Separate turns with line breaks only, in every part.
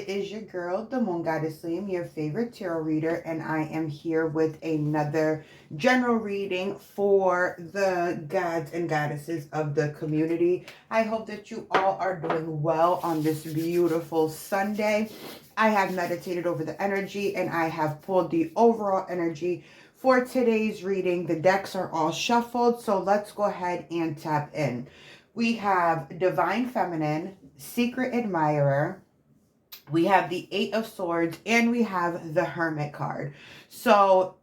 It is your girl, the Moon Goddess Leem, your favorite tarot reader, and I am here with another general reading for the gods and goddesses of the community. I hope that you all are doing well on this beautiful Sunday. I have meditated over the energy and I have pulled the overall energy for today's reading. The decks are all shuffled, so let's go ahead and tap in. We have Divine Feminine, Secret Admirer, we have the Eight of Swords, and we have the Hermit card. So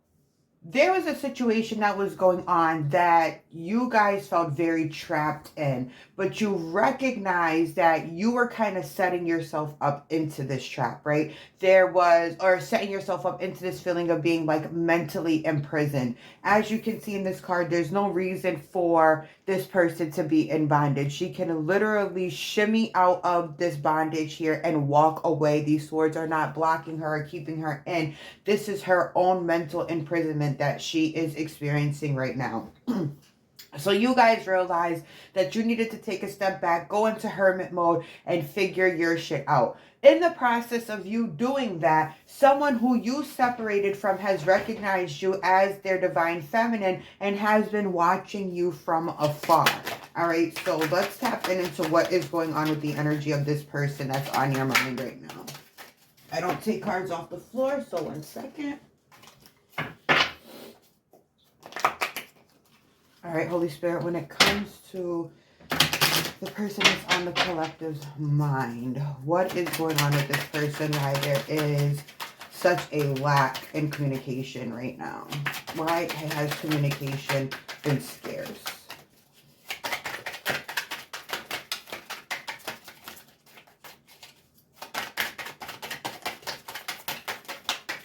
there was a situation that was going on that you guys felt very trapped in, but you recognize that you were kind of setting yourself up into this trap, right? Or setting yourself up into this feeling of being like mentally imprisoned. As you can see in this card, there's no reason for this person to be in bondage. She can literally shimmy out of this bondage here and walk away. These swords are not blocking her or keeping her in. This is her own mental imprisonment that she is experiencing right now. So you guys realize that you needed to take a step back, go into hermit mode, and figure your shit out. In the process of you doing that, someone who you separated from has recognized you as their divine feminine and has been watching you from afar. All right, so let's tap into what is going on with the energy of this person that's on your mind right now. I don't take cards off the floor, so 1 second. All right, Holy Spirit, when it comes to the person that's on the collective's mind, what is going on with this person? Why there is such a lack in communication right now? Why has communication been scarce?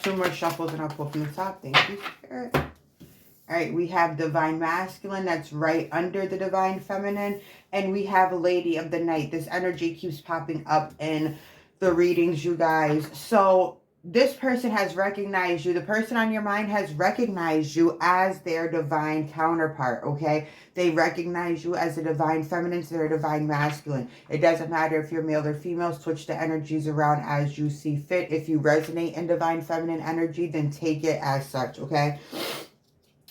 Two more shuffles and I'll pull from the top. Thank you, Spirit. All right, we have Divine Masculine, that's right under the Divine Feminine. And we have Lady of the Night. This energy keeps popping up in the readings, you guys. So this person has recognized you. The person on your mind has recognized you as their divine counterpart, okay? They recognize you as a Divine Feminine, so they're a Divine Masculine. It doesn't matter if you're male or female. Switch the energies around as you see fit. If you resonate in Divine Feminine energy, then take it as such, okay?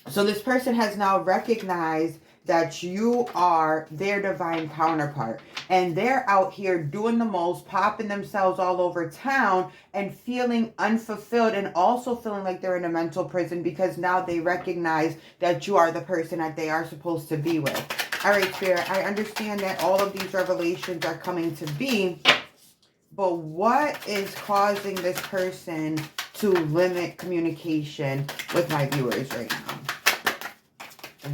So this person has now recognized that you are their divine counterpart. And they're out here doing the most, popping themselves all over town and feeling unfulfilled and also feeling like they're in a mental prison because now they recognize that you are the person that they are supposed to be with. All right, Spirit, I understand that all of these revelations are coming to be, but what is causing this person to limit communication with my viewers right now?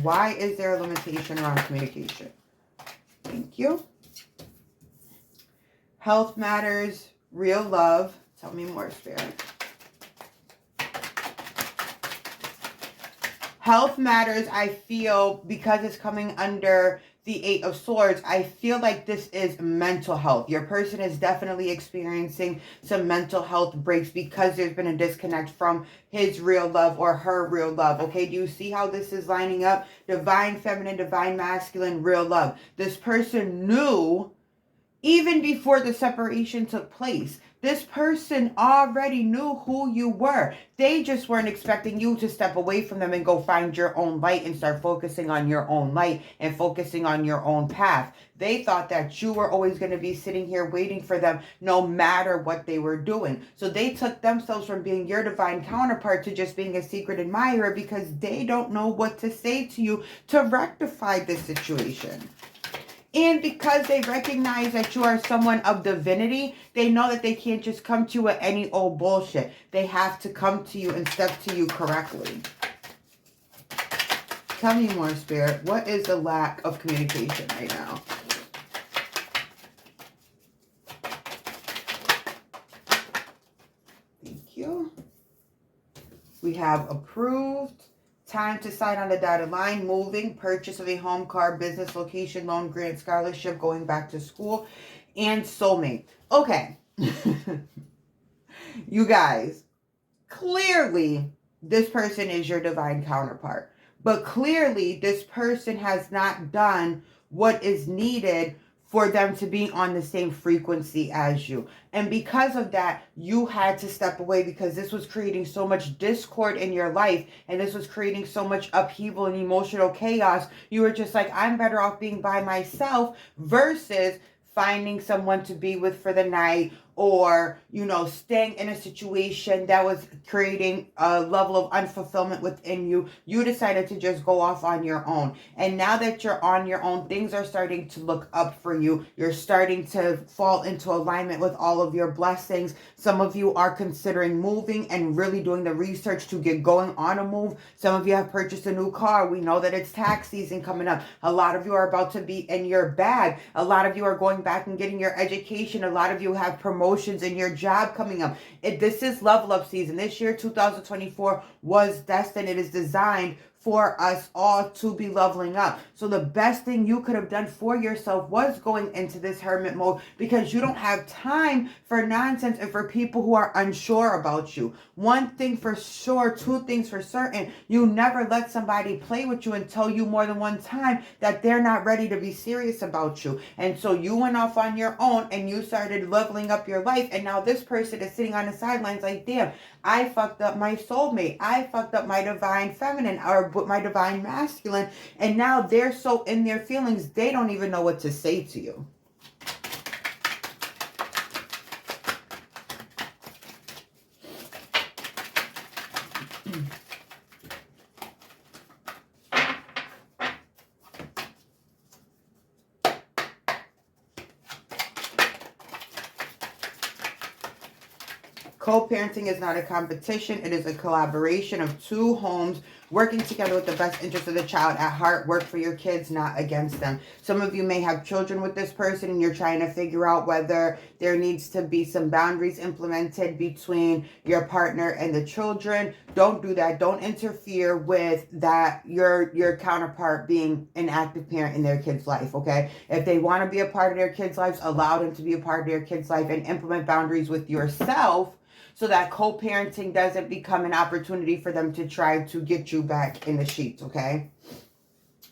Why is there a limitation around communication? Thank you. Health matters, real love. Tell me more, Spirit. Health matters, I feel, because it's coming under the Eight of Swords, I feel like this is mental health. Your person is definitely experiencing some mental health breaks because there's been a disconnect from his real love or her real love. Okay, do you see how this is lining up? Divine Feminine, Divine Masculine, real love. This person knew even before the separation took place. This person already knew who you were. They just weren't expecting you to step away from them and go find your own light and start focusing on your own light and focusing on your own path. They thought that you were always going to be sitting here waiting for them no matter what they were doing. So they took themselves from being your divine counterpart to just being a secret admirer because they don't know what to say to you to rectify this situation. And because they recognize that you are someone of divinity, they know that they can't just come to you with any old bullshit. They have to come to you and step to you correctly. Tell me more, Spirit. What is the lack of communication right now? Thank you. We have approved. Time to sign on the dotted line, moving, purchase of a home, car, business, location, loan, grant, scholarship, going back to school, and soulmate. Okay. You guys, clearly this person is your divine counterpart, but clearly this person has not done what is needed for them to be on the same frequency as you. And because of that, you had to step away because this was creating so much discord in your life and this was creating so much upheaval and emotional chaos. You were just like, I'm better off being by myself versus finding someone to be with for the night, or, you know, staying in a situation that was creating a level of unfulfillment within you. You decided to just go off on your own. And now that you're on your own, things are starting to look up for you. You're starting to fall into alignment with all of your blessings. Some of you are considering moving and really doing the research to get going on a move. Some of you have purchased a new car. We know that it's tax season coming up. A lot of you are about to be in your bag. A lot of you are going back and getting your education. A lot of you have promotions in your job coming up. This is level up season. This year, 2024, was destined. It is designed for us all to be leveling up. So the best thing you could have done for yourself was going into this hermit mode, because you don't have time for nonsense and for people who are unsure about you. One thing for sure, two things for certain, you never let somebody play with you and tell you more than one time that they're not ready to be serious about you. And so you went off on your own and you started leveling up your life. And now this person is sitting on the sidelines like, damn, I fucked up my soulmate. I fucked up my divine feminine or my divine masculine. And now they're so in their feelings, they don't even know what to say to you. Co-parenting is not a competition. It is a collaboration of two homes working together with the best interest of the child at heart. Work for your kids, not against them. Some of you may have children with this person and you're trying to figure out whether there needs to be some boundaries implemented between your partner and the children. Don't do that. Don't interfere with that, your counterpart being an active parent in their kid's life, okay? If they want to be a part of their kids' lives, allow them to be a part of their kids' life and implement boundaries with yourself, so that co-parenting doesn't become an opportunity for them to try to get you back in the sheets, okay?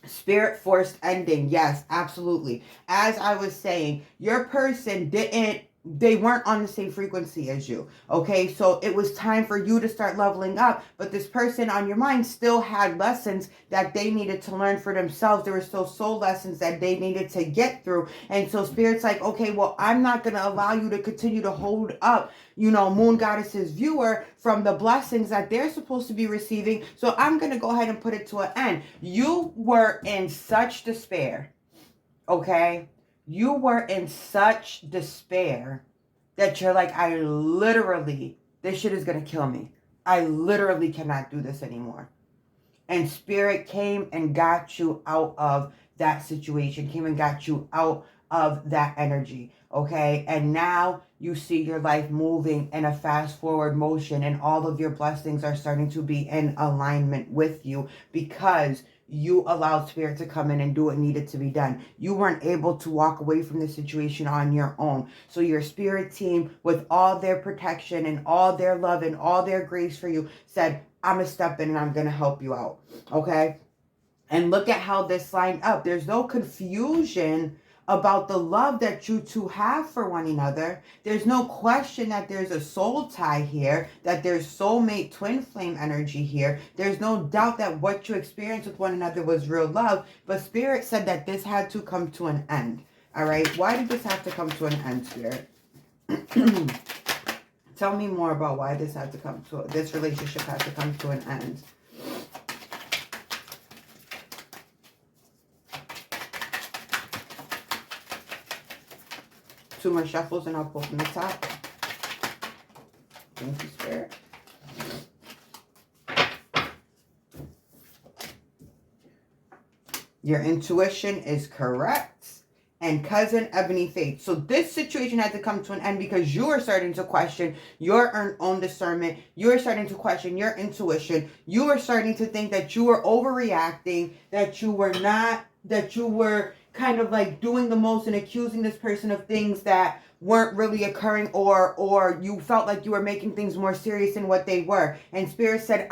Spirit forced ending. Yes, absolutely. As I was saying, your person they weren't on the same frequency as you, okay? So it was time for you to start leveling up, but this person on your mind still had lessons that they needed to learn for themselves. There were still soul lessons that they needed to get through. And so Spirit's like, okay, well, I'm not going to allow you to continue to hold up, you know, Moon Goddess's viewer from the blessings that they're supposed to be receiving. So I'm going to go ahead and put it to an end. You were in such despair, okay? You were in such despair that you're like, this shit is going to kill me. I literally cannot do this anymore. And Spirit came and got you out of that situation, came and got you out of that energy, okay? And now you see your life moving in a fast forward motion, and all of your blessings are starting to be in alignment with you because you allowed Spirit to come in and do what needed to be done. You weren't able to walk away from the situation on your own. So your Spirit team, with all their protection and all their love and all their grace for you, said, I'm going to step in and I'm going to help you out. Okay? And look at how this lined up. There's no confusion about the love that you two have for one another. There's no question that there's a soul tie here, that there's soulmate twin flame energy here. There's no doubt that what you experienced with one another was real love, but Spirit said that this had to come to an end. All right? Why did this have to come to an end, Spirit? Tell me more about why this relationship had to come to an end. Two more shuffles and I'll pull from the top. Thank you, Spirit. Your intuition is correct. And cousin Ebony Faith. So this situation had to come to an end because you are starting to question your own discernment. You are starting to question your intuition. You are starting to think that you were overreacting, that you were kind of like doing the most and accusing this person of things that weren't really occurring, or you felt like you were making things more serious than what they were. And Spirit said,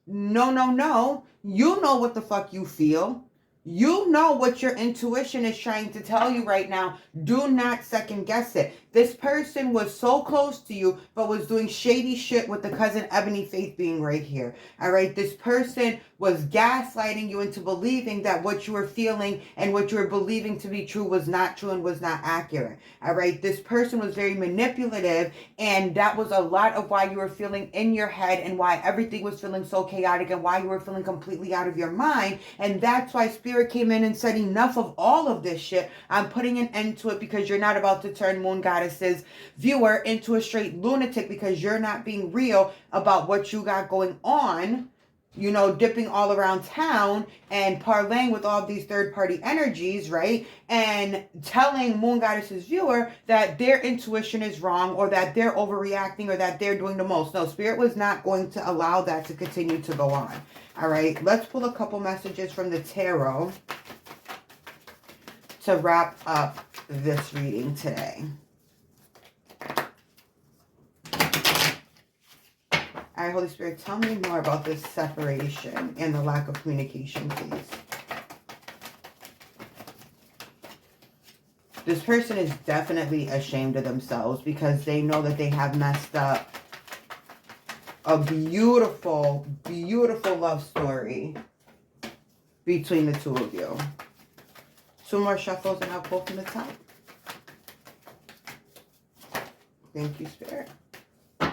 no. You know what the fuck you feel. You know what your intuition is trying to tell you right now. Do not second guess it. This person was so close to you, but was doing shady shit with the cousin Ebony Faith being right here. All right. This person was gaslighting you into believing that what you were feeling and what you were believing to be true was not true and was not accurate. All right. This person was very manipulative, and that was a lot of why you were feeling in your head and why everything was feeling so chaotic and why you were feeling completely out of your mind. And that's why Spirit came in and said, enough of all of this shit. I'm putting an end to it because you're not about to turn Moon Goddess's viewer into a straight lunatic because you're not being real about what you got going on, you know, dipping all around town and parlaying with all these third-party energies, right? And telling Moon Goddess's viewer that their intuition is wrong or that they're overreacting or that they're doing the most. No, Spirit was not going to allow that to continue to go on. All right, let's pull a couple messages from the tarot to wrap up this reading today. All right, Holy Spirit, tell me more about this separation and the lack of communication, please. This person is definitely ashamed of themselves because they know that they have messed up a beautiful, beautiful love story between the two of you. Two more shuffles and I'll pull from the top. Thank you, Spirit. All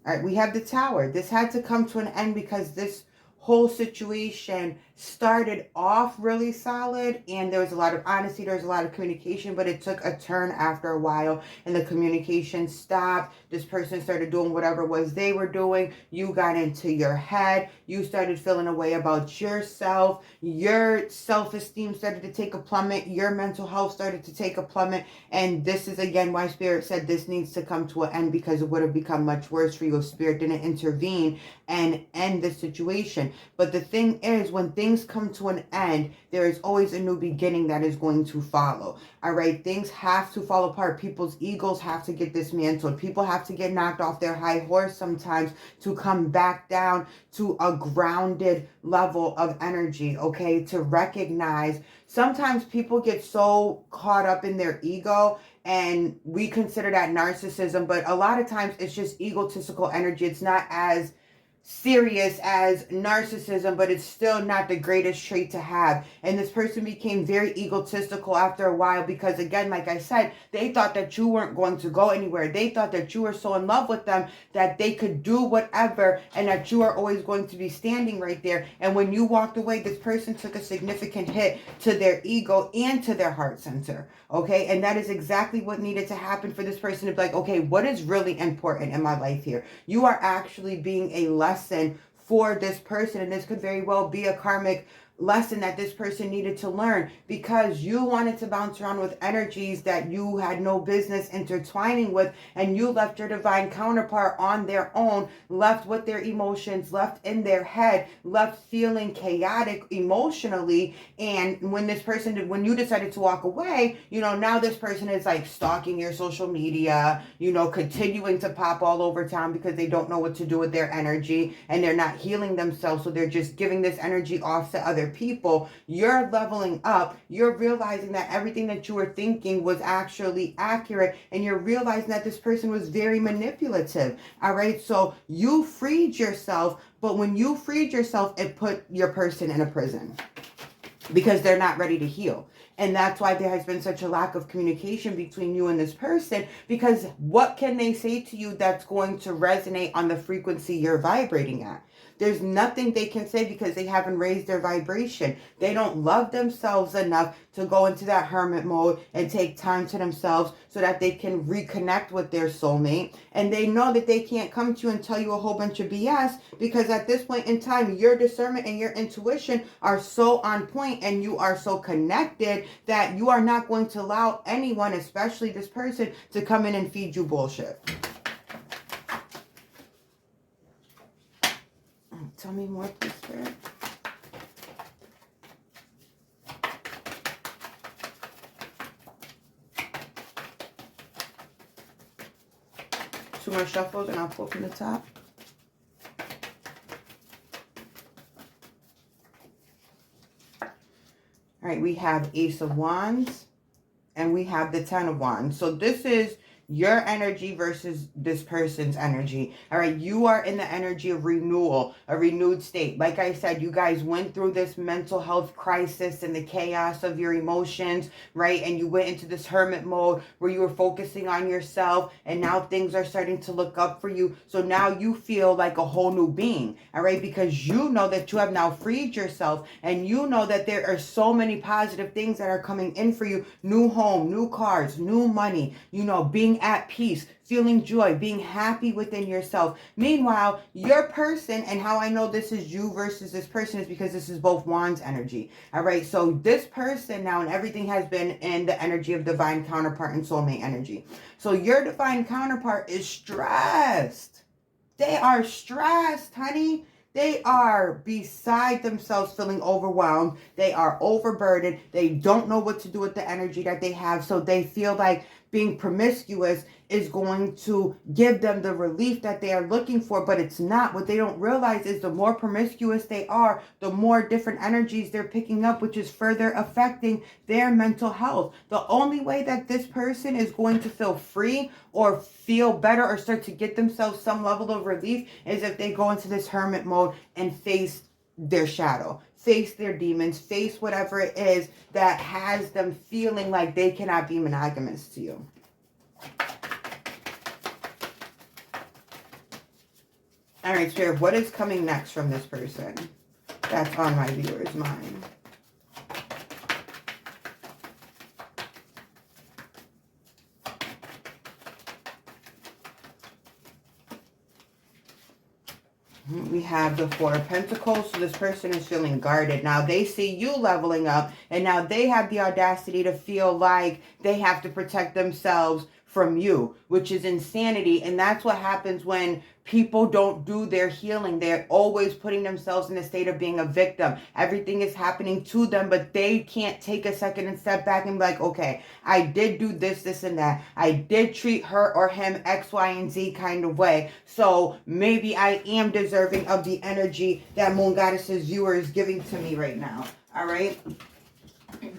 right, we have the Tower. This had to come to an end because this whole situation started off really solid and there was a lot of honesty, there was a lot of communication, but it took a turn after a while and the communication stopped. This person started doing whatever it was they were doing. You got into your head. You started feeling a way about yourself. Your self-esteem started to take a plummet. Your mental health started to take a plummet. And this is again why Spirit said this needs to come to an end because it would have become much worse for you if Spirit didn't intervene and end the situation. But the thing is, when things come to an end, there is always a new beginning that is going to follow. All right, things have to fall apart. People's egos have to get dismantled. People have to get knocked off their high horse sometimes to come back down to a grounded level of energy, okay? To recognize sometimes people get so caught up in their ego and we consider that narcissism, but a lot of times it's just egotistical energy. It's not as serious as narcissism, but it's still not the greatest trait to have. And this person became very egotistical after a while because, again, like I said, they thought that you weren't going to go anywhere. They thought that you were so in love with them that they could do whatever and that you are always going to be standing right there. And when you walked away, this person took a significant hit to their ego and to their heart center. Okay, and that is exactly what needed to happen for this person to be like, okay, what is really important in my life here? You are actually being a lesson for this person, and this could very well be a karmic lesson that this person needed to learn because you wanted to bounce around with energies that you had no business intertwining with, and you left your divine counterpart on their own, left with their emotions, left in their head, left feeling chaotic emotionally. And when this person did, when you decided to walk away, you know, now this person is like stalking your social media, you know, continuing to pop all over town because they don't know what to do with their energy and they're not healing themselves, so they're just giving this energy off to other people. You're leveling up. You're realizing that everything that you were thinking was actually accurate, and you're realizing that this person was very manipulative. All right, so you freed yourself, but when you freed yourself, it put your person in a prison because they're not ready to heal. And that's why there has been such a lack of communication between you and this person, because what can they say to you that's going to resonate on the frequency you're vibrating at? There's nothing they can say because they haven't raised their vibration. They don't love themselves enough to go into that hermit mode and take time to themselves so that they can reconnect with their soulmate. And they know that they can't come to you and tell you a whole bunch of BS because at this point in time, your discernment and your intuition are so on point and you are so connected that you are not going to allow anyone, especially this person, to come in and feed you bullshit. Tell me more, please, Spirit. Two more shuffles and I'll pull from the top. All right, we have Ace of Wands and we have the Ten of Wands. So this is your energy versus this person's energy. All right, you are in the energy of renewal, a renewed state. Like I said, you guys went through this mental health crisis and the chaos of your emotions, right? And you went into this hermit mode where you were focusing on yourself, and now things are starting to look up for you. So now you feel like a whole new being, all right? Because you know that you have now freed yourself, and you know that there are so many positive things that are coming in for you. New home, new cars, new money, you know, being at peace, feeling joy, being happy within yourself. Meanwhile, your person, and how I know this is you versus this person is because this is both Wands energy. All right, so this person now, and everything has been in the energy of divine counterpart and soulmate energy. So your divine counterpart is stressed. They are stressed, honey. They are beside themselves, feeling overwhelmed. They are overburdened. They don't know what to do with the energy that they have. So they feel like being promiscuous is going to give them the relief that they are looking for, but it's not. What they don't realize is the more promiscuous they are, the more different energies they're picking up, which is further affecting their mental health. The only way that this person is going to feel free or feel better or start to get themselves some level of relief is if they go into this hermit mode and face their shadow, face their demons, face whatever it is that has them feeling like they cannot be monogamous to you. All right, Spirit, what is coming next from this person? That's on my viewer's mind. We have the Four of Pentacles. So this person is feeling guarded. Now they see you leveling up, and now they have the audacity to feel like they have to protect themselves from you, which is insanity. And that's what happens when people don't do their healing. They're always putting themselves in a state of being a victim. Everything is happening to them, but they can't take a second and step back and be like, okay, I did do this, this, and that. I did treat her or him X, Y, and Z kind of way. So maybe I am deserving of the energy that Moon Goddess's viewer is giving to me right now. All right?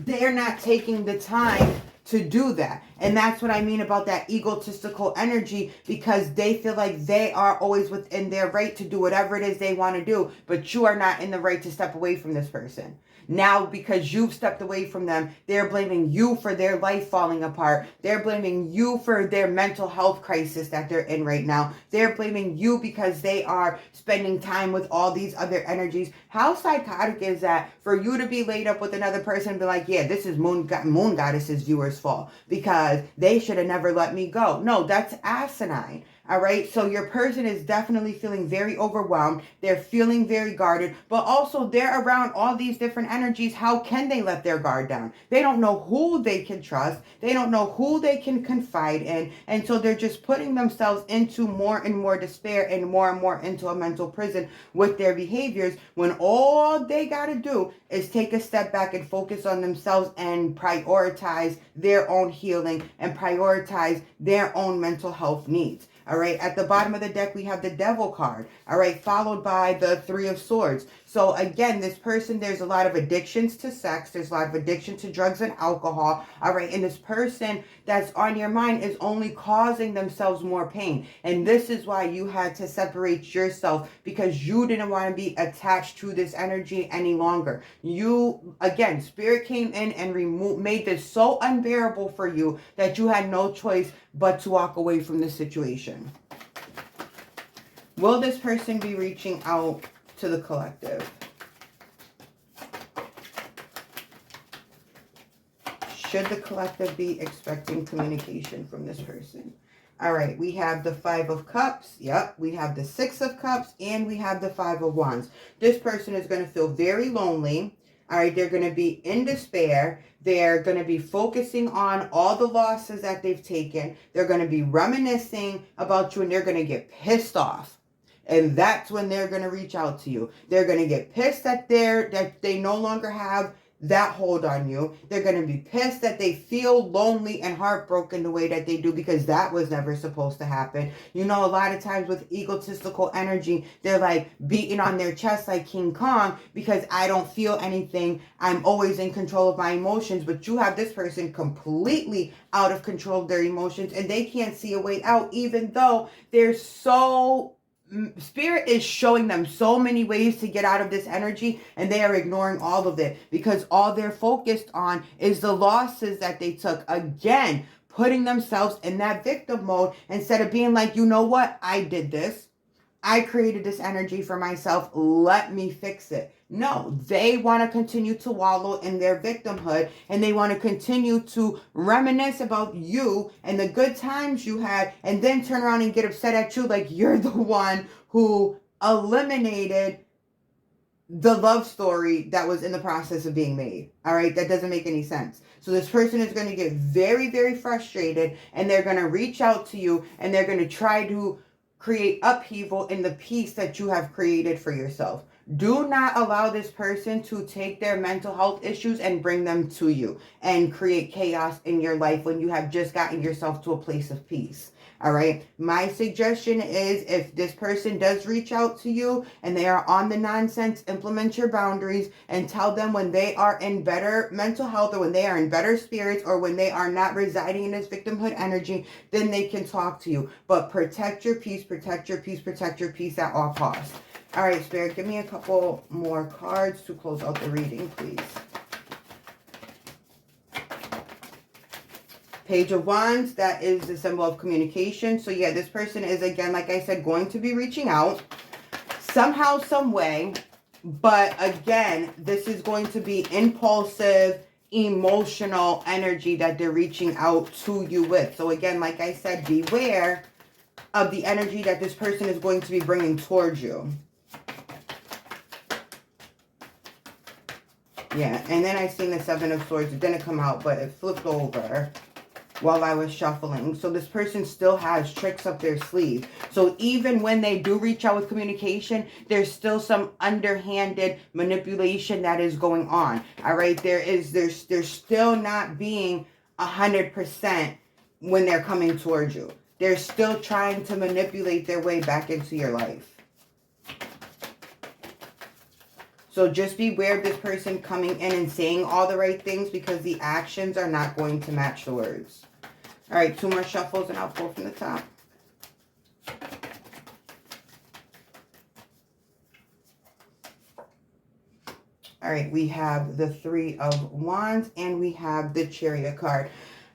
They're not taking the time to do that. And that's what I mean about that egotistical energy, because they feel like they are always within their right to do whatever it is they want to do, but you are not in the right to step away from this person. Now, because you've stepped away from them, they're blaming you for their life falling apart. They're blaming you for their mental health crisis that they're in right now. They're blaming you because they are spending time with all these other energies. How psychotic is that for you to be laid up with another person and be like, yeah, this is Moon Goddess's viewer's fault because they should have never let me go. No, that's asinine. All right. So your person is definitely feeling very overwhelmed. They're feeling very guarded, but also they're around all these different energies. How can they let their guard down? They don't know who they can trust. They don't know who they can confide in. And so they're just putting themselves into more and more despair and more into a mental prison with their behaviors, when all they got to do is take a step back and focus on themselves and prioritize their own healing and prioritize their own mental health needs. All right, at the bottom of the deck, we have the Devil card, all right, followed by the Three of Swords. So again, this person, there's a lot of addictions to sex. There's a lot of addiction to drugs and alcohol, all right, and this person that's on your mind is only causing themselves more pain. And this is why you had to separate yourself, because you didn't want to be attached to this energy any longer. You, again, Spirit came in and made this so unbearable for you that you had no choice but to walk away from the situation. Will this person be reaching out to the collective? Should the collective be expecting communication from this person? All right, we have the Five of Cups. Yep, we have the Six of Cups, and we have the Five of Wands. This person is going to feel very lonely. All right, they're going to be in despair. They're going to be focusing on all the losses that they've taken. They're going to be reminiscing about you, and they're going to get pissed off. And that's when they're going to reach out to you. They're going to get pissed that they no longer have that hold on you. They're going to be pissed that they feel lonely and heartbroken the way that they do, because that was never supposed to happen. You know, a lot of times with egotistical energy, they're like beating on their chest like King Kong, because I don't feel anything. I'm always in control of my emotions. But you have this person completely out of control of their emotions, and they can't see a way out, even though they're so... Spirit is showing them so many ways to get out of this energy, and they are ignoring all of it because all they're focused on is the losses that they took. Again, putting themselves in that victim mode instead of being like, you know what, I did this. I created this energy for myself. Let me fix it. No, they want to continue to wallow in their victimhood, and they want to continue to reminisce about you and the good times you had, and then turn around and get upset at you like you're the one who eliminated the love story that was in the process of being made. All right, that doesn't make any sense. So this person is going to get very, very frustrated, and they're going to reach out to you, and they're going to try to create upheaval in the peace that you have created for yourself. Do not allow this person to take their mental health issues and bring them to you and create chaos in your life when you have just gotten yourself to a place of peace. All right. My suggestion is, if this person does reach out to you and they are on the nonsense, implement your boundaries and tell them when they are in better mental health, or when they are in better spirits, or when they are not residing in this victimhood energy, then they can talk to you. But protect your peace, protect your peace, protect your peace at all costs. All right, Spirit, give me a couple more cards to close out the reading, please. Page of Wands, that is the symbol of communication. So yeah, this person is, again, like I said, going to be reaching out somehow, some way. But again, this is going to be impulsive, emotional energy that they're reaching out to you with. So again, like I said, beware of the energy that this person is going to be bringing towards you. Yeah, and then I seen the Seven of Swords. It didn't come out, but it flipped over while I was shuffling. So this person still has tricks up their sleeve. So even when they do reach out with communication, there's still some underhanded manipulation that is going on. All right, there's still not being 100% when they're coming towards you. They're still trying to manipulate their way back into your life. So just beware of this person coming in and saying all the right things, because the actions are not going to match the words. All right, 2 more shuffles and I'll pull from the top. All right, we have the 3 of Wands and we have the Chariot card.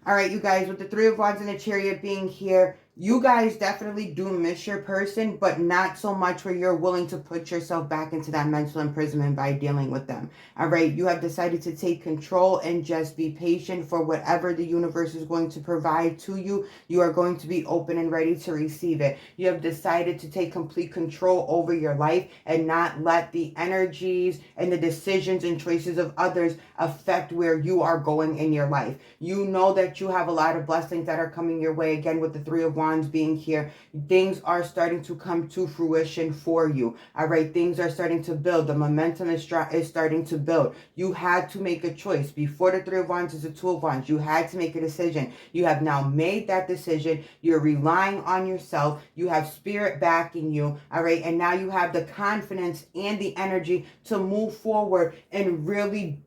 All right, you guys, with the 3 of Wands and the Chariot being here, you guys definitely do miss your person, but not so much where you're willing to put yourself back into that mental imprisonment by dealing with them. All right, you have decided to take control and just be patient for whatever the universe is going to provide to you. You are going to be open and ready to receive it. You have decided to take complete control over your life and not let the energies and the decisions and choices of others affect where you are going in your life. You know that you have a lot of blessings that are coming your way. Again, with the 3 of Wands being here, things are starting to come to fruition for you. All right, things are starting to build. The momentum is starting to build. You had to make a choice. Before the 3 of Wands is the 2 of Wands. You had to make a decision. You have now made that decision. You're relying on yourself. You have spirit backing you. All right, and now you have the confidence and the energy to move forward and really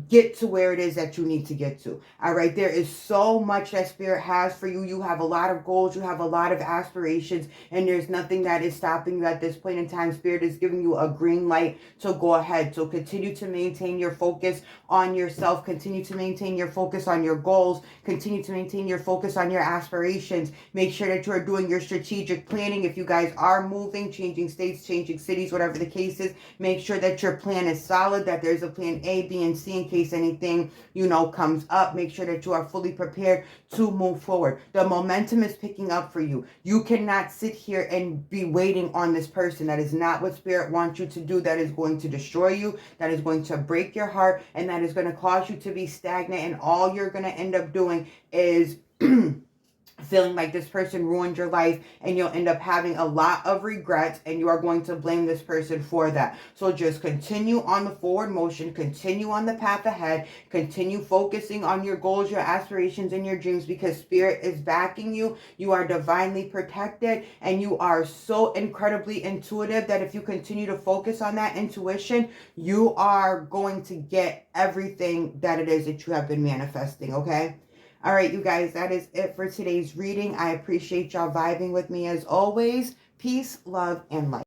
get to where it is that you need to get to. All right, there is so much that Spirit has for you. You have a lot of goals, you have a lot of aspirations, and there's nothing that is stopping you at this point in time. Spirit is giving you a green light to go ahead. So continue to maintain your focus on yourself, continue to maintain your focus on your goals, continue to maintain your focus on your aspirations. Make sure that you are doing your strategic planning. If you guys are moving, changing states, changing cities, whatever the case is, make sure that your plan is solid, that there's a plan A, B, and C in case anything, comes up. Make sure that you are fully prepared to move forward. The momentum is picking up for you. You cannot sit here and be waiting on this person. That is not what Spirit wants you to do. That is going to destroy you. That is going to break your heart. And that is going to cause you to be stagnant. And all you're going to end up doing is feeling like this person ruined your life, and you'll end up having a lot of regrets, and you are going to blame this person for that. So just continue on the forward motion, continue on the path ahead, continue focusing on your goals, your aspirations, and your dreams, because spirit is backing you. You are divinely protected, and you are so incredibly intuitive that if you continue to focus on that intuition, you are going to get everything that it is that you have been manifesting, okay? All right, you guys, that is it for today's reading. I appreciate y'all vibing with me as always. Peace, love, and light.